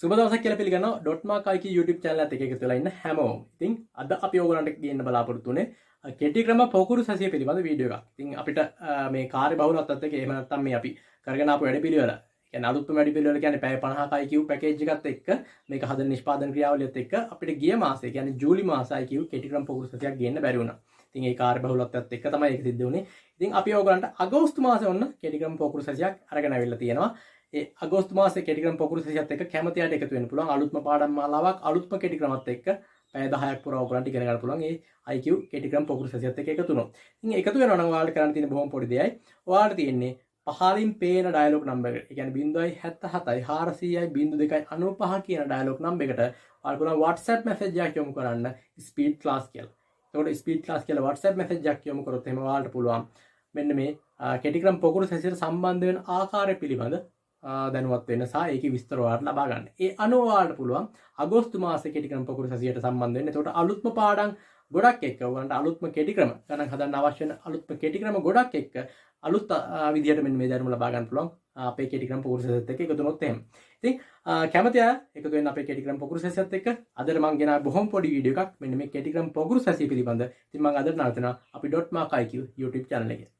සුබ දවසක් කියලා පිළිගන්නවා dot mark IQ YouTube channel එකත් එක්ක එකතු වෙලා ඉන්න හැමෝම. ඉතින් අද අපි ඕගොල්ලන්ට ගේන්න බලාපොරොත්තු වෙන්නේ කෙටි ක්‍රම පොකුරු සැසිය පිළිබඳ වීඩියෝ එකක්. ඉතින් අපිට මේ කාර්ය බහුලත්වයත් එක්ක එහෙම නැත්නම් මේ අපි කරගෙන ආපු වැඩපිළිවෙල කියන්නේ අලුත්ම වැඩපිළිවෙල කියන්නේ පැය 50ක IQ පැකේජ් එකත් එක්ක මේක හදන නිෂ්පාදන ක්‍රියාවලියත් එක්ක අපිට ගිය මාසේ කියන්නේ ජූලි මාසේ IQ කෙටි ක්‍රම පොකුරු සැසියක් ගේන්න බැරි වුණා. ඉතින් ඒ කාර්ය බහුලත්වයත් එක්ක තමයි ඒක සිද්ධ වුණේ. ඉතින් අපි ඕගොල්ලන්ට අගෝස්තු මාසේ ඔන්න කෙටි ක්‍රම පොකුරු සැසියක් අරගෙන අවිල්ලා තියෙනවා. ඒ අගෝස්තු මාසේ කෙටි ක්‍රම පොකුරු සැසියත් එක්ක කැමති අයට එකතු වෙන්න පුළුවන්. අලුත්ම පාඩම් මාලාවක් අලුත්ම කෙටි ක්‍රමත් එක්ක පැය 10ක් පුරා ඔයගොල්ලන්ට ඉගෙන ගන්න පුළුවන්. ඒ IQ කෙටි ක්‍රම පොකුරු සැසියත් එක්ක එකතු වුණොත්. ඉතින් එකතු වෙනවා නම් ඔයාලට කරන්න තියෙන බොහොම පොඩි දෙයයි. ඔයාලට තියෙන්නේ පහලින් පේන ඩයලොග් නම්බර් එක. ඒ කියන්නේ 077යි 400යි 0295 කියන ඩයලොග් නම්බර් එකට ඔයාලට පුළුවන් WhatsApp message එකක් යොමු කරන්න ස්පීඩ් ක්ලාස් කියලා. එතකොට ස්පීඩ් ක්ලාස් කියලා WhatsApp message එකක් යොමු කරොත් එහෙම ඔයාලට පුළුවන් මෙන්න මේ කෙටි ක්‍රම පොකුරු සැසියට සම්බන්ධ වෙන ආකාරය පිළිබඳ දැනුවත් වෙන්න සහ ඒකේ විස්තර ඔයාලට ලබා ගන්න. ඒ අනුව ඔයාලට පුළුවන් අගෝස්තු මාසේ කෙටි ක්‍රම පොකුරු සැසියට සම්බන්ධ වෙන්න. එතකොට අලුත්ම පාඩම් ගොඩක් එක්ක ඔයගලන්ට අලුත්ම කෙටි ක්‍රම ගණන් හදන්න අවශ්‍ය වෙන අලුත්ම කෙටි ක්‍රම ගොඩක් එක්ක අලුත් විදියට මෙන්න මේ දැනුම ලබා ගන්න පුළුවන් අපේ කෙටි ක්‍රම පොකුරු සැසියත් එක්ක එකතු වුණොත් එහෙම. ඉතින් කැමති අය එකතු වෙන්න අපේ කෙටි ක්‍රම පොකුරු සැසියත් එක්ක. අදට මම ගෙනාව බොහොම පොඩි වීඩියෝ එකක් මෙන්න මේ කෙටි ක්‍රම පොකුරු සැසිය පිළිබඳ. ඉතින් මම අදට නවත්තනවා අපි .mark IQ YouTube channel එකේ.